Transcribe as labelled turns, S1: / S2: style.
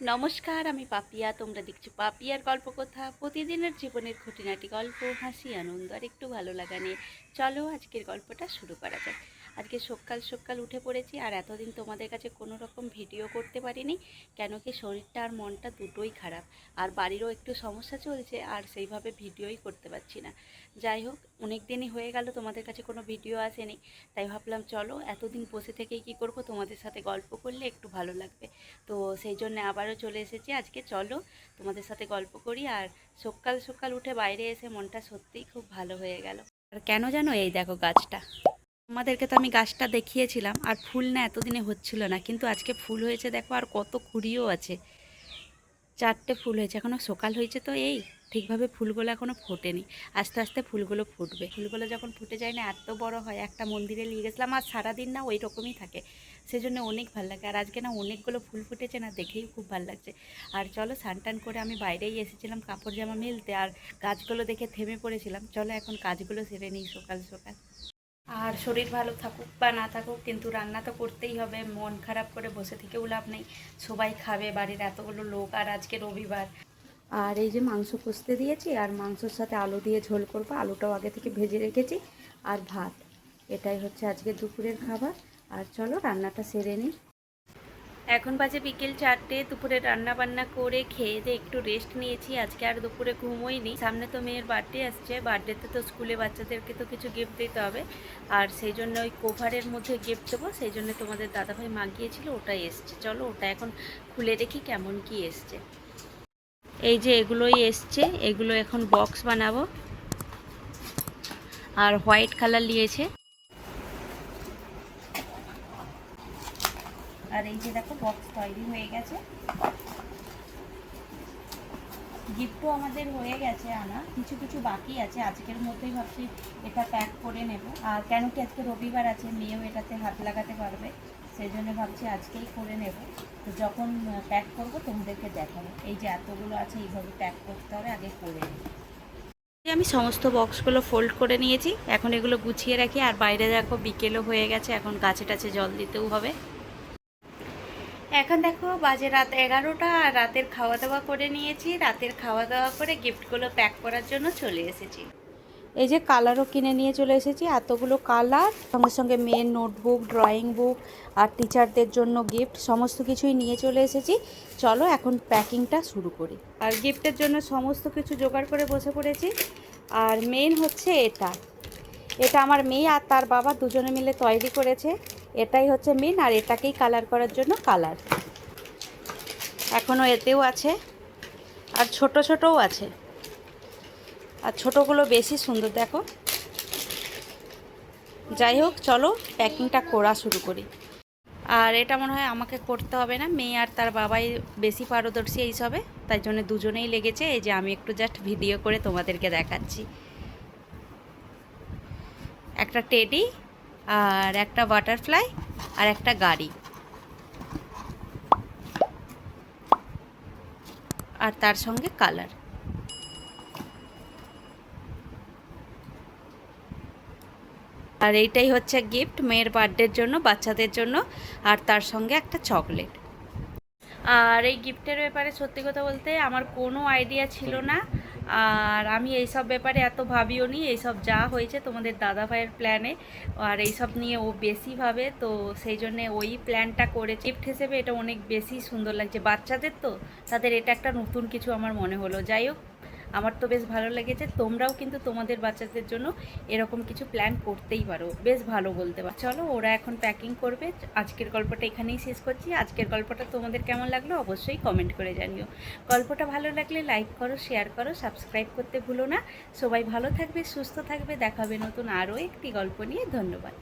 S1: নমস্কার, আমি পাপিয়া। তোমরা দেখছো পাপিয়ার গল্পকথা। প্রতিদিনের জীবনের খুঁটিনাটি গল্প, হাসি, আনন্দ আর একটু ভালো লাগা নিয়ে চলো আজকের গল্পটা শুরু করা যাক। আজকে সকাল সকাল উঠে পড়েছি, আর এতদিন তোমাদের কাছে কোনো রকম ভিডিও করতে পারিনি, কেন কি শরীরটা আর মনটা দুটোই খারাপ, আর বাড়িরও একটু সমস্যা চলছে, আর সেইভাবে ভিডিওই করতে পারছি না। যাই হোক, অনেক দিনই হয়ে গেল তোমাদের কাছে কোনো ভিডিও আসেনি, তাই ভাবলাম চলো এতদিন বসে থেকেই কী করব, তোমাদের সাথে গল্প করলে একটু ভালো লাগবে। তো সেই জন্য আবারও চলে এসেছি আজকে। চলো তোমাদের সাথে গল্প করি। আর সকাল সকাল উঠে বাইরে এসে মনটা সত্যিই খুব ভালো হয়ে গেল। আর কেন জানো, এই দেখো গাছটা, আমাদেরকে তো আমি গাছটা দেখিয়েছিলাম, আর ফুল না এতদিনে হচ্ছিল না, কিন্তু আজকে ফুল হয়েছে দেখো, আর কত কুড়িও আছে। 4টে ফুল হয়েছে, এখনও সকাল হয়েছে তো এই ঠিকভাবে ফুলগুলো এখনও ফোটেনি। আস্তে আস্তে ফুলগুলো ফুটবে। ফুলগুলো যখন ফুটে যায় না, এত বড় হয়। একটা মন্দিরে নিয়ে গেছিলাম, আর সারাদিন না ওই রকমই থাকে, সেজন্য অনেক ভালো লাগে। আর আজকে না অনেকগুলো ফুল ফুটেছে না, দেখেই খুব ভালো লাগছে। আর চলো, স্নান টান করে আমি বাইরেই এসেছিলাম কাপড় জামা মেলতে, আর গাছগুলো দেখে থেমে পড়েছিলাম। চলো এখন কাজগুলো সেরে নিই সকাল সকাল। আর শরীর ভালো থাকুক বা না থাকুক, কিন্তু রান্না তো করতেই হবে। মন খারাপ করে বসে থেকেও লাভ নেই, সবাই খাবে, বাড়ির এতগুলো লোক, আর আজকে রবিবার। আর এই যে মাংস কষতে দিয়েছি, আর মাংসর সাথে আলু দিয়ে ঝোল করবো, আলুটাও আগে থেকে ভেজে রেখেছি, আর ভাত। এটাই হচ্ছে আজকে দুপুরের খাবার। আর চলো রান্নাটা সেরে নিই। এখন বাজে বিকেল 4টে। দুপুরে রান্না বান্না করে খেয়ে দিয়ে একটু রেস্ট নিয়েছি। আজকে আর দুপুরে ঘুমোইনি। সামনে তো মেয়ের বার্থডে আসছে, বার্থডেতে তো স্কুলে বাচ্চাদেরকে তো কিছু গিফট দিতে হবে, আর সেই জন্য ওই কভারের মধ্যে গিফট দেবো, সেই জন্য তোমাদের দাদাভাই মাগিয়েছিল, ওটাই এসছে। চলো ওটা এখন খুলে দেখি কেমন কি এসছে। এই যে এগুলোই এসছে, এগুলো এখন বক্স বানাবো। আর হোয়াইট কালার নিয়েছে। আর এই যে দেখো, বক্স তৈরি হয়ে গেছে। গিফটও আমাদের হয়ে গেছে আনা, কিছু কিছু বাকি আছে। আজকের মধ্যেই ভাবছি এটা প্যাক করে নেব। আর কেন কি আজকে রবিবার আছে, মেয়েও এটাতে হাত লাগাতে পারবে, সেই জন্য ভাবছি আজকেই করে নেব। তো যখন প্যাক করব তোমাদেরকে দেখাবো। এই যে এতগুলো আছে, এইভাবে প্যাক করতে হবে, আগে করে নিই। আমি সমস্ত বক্সগুলো ফোল্ড করে নিয়েছি, এখন এগুলো গুছিয়ে রাখি। আর বাইরে দেখো বিকেলও হয়ে গেছে, এখন গাছে টাছে জল দিতেও হবে। এখন দেখো বাজে রাত 11টা, আর রাতের খাওয়া দাওয়া করে নিয়েছি। রাতের খাওয়া দাওয়া করে গিফটগুলো প্যাক করার জন্য চলে এসেছি। এই যে কালারও কিনে নিয়ে চলে এসেছি, এতগুলো কালার, সঙ্গে সঙ্গে মেয়ের নোটবুক, ড্রয়িং বুক, আর টিচারদের জন্য গিফট, সমস্ত কিছুই নিয়ে চলে এসেছি। চলো এখন প্যাকিংটা শুরু করি। আর গিফটের জন্য সমস্ত কিছু জোগাড় করে বসে পড়েছি। আর মেন হচ্ছে এটা, এটা আমার মেয়ে আর তার বাবা দুজনে মিলে তৈরি করেছে। এটাই হচ্ছে মেন, আর এটাকেই কালার করার জন্য কালার এখনও এতেও আছে, আর ছোট ছোটও আছে, আর ছোটোগুলো বেশি সুন্দর দেখো। যাই হোক, চলো প্যাকিংটা করা শুরু করি। আর এটা মনে হয় আমাকে করতে হবে না, মেয়ে আর তার বাবাই বেশি পারদর্শী এইসবে, তাই জন্য দুজনেই লেগেছে। এই যে আমি একটু জাস্ট ভিডিও করে তোমাদেরকে দেখাচ্ছি। একটা টেডি, আর একটা বাটারফ্লাই, আর একটা গাড়ি, আর তার সঙ্গে কালার। আর এইটাই হচ্ছে গিফট মেয়ের বার্থডের জন্য, বাচ্চাদের জন্য, আর তার সঙ্গে একটা চকলেট। আর এই গিফটের ব্যাপারে সত্যি কথা বলতে আমার কোনো আইডিয়া ছিল না, আর আমি এইসব ব্যাপারে এত ভাবিও নি। এইসব যা হয়েছে তোমাদের দাদা ভাইয়ের প্ল্যানে, আর এইসব নিয়ে ও বেশি ভাবে, তো সেই জন্যে ওই প্ল্যানটা করে গিফট হিসেবে এটা অনেক বেশি সুন্দর লাগছে। বাচ্চাদের তো, তাদের এটা একটা নতুন কিছু আমার মনে হলো। যাই হোক, আমার তো বেশ ভালো লেগেছে। তোমরাও কিন্তু তোমাদের বাচ্চাদের জন্য এরকম কিছু প্ল্যান করতেই পারো, বেশ ভালো বলতে পারো। চলো ওরা এখন প্যাকিং করবে। আজকের গল্পটা এখানেই শেষ করছি। আজকের গল্পটা তোমাদের কেমন লাগলো অবশ্যই কমেন্ট করে জানিও। গল্পটা ভালো লাগলে লাইক করো, শেয়ার করো, সাবস্ক্রাইব করতে ভুলো না। সবাই ভালো থাকবে, সুস্থ থাকবে। দেখাবে নতুন আরও একটি গল্প নিয়ে। ধন্যবাদ।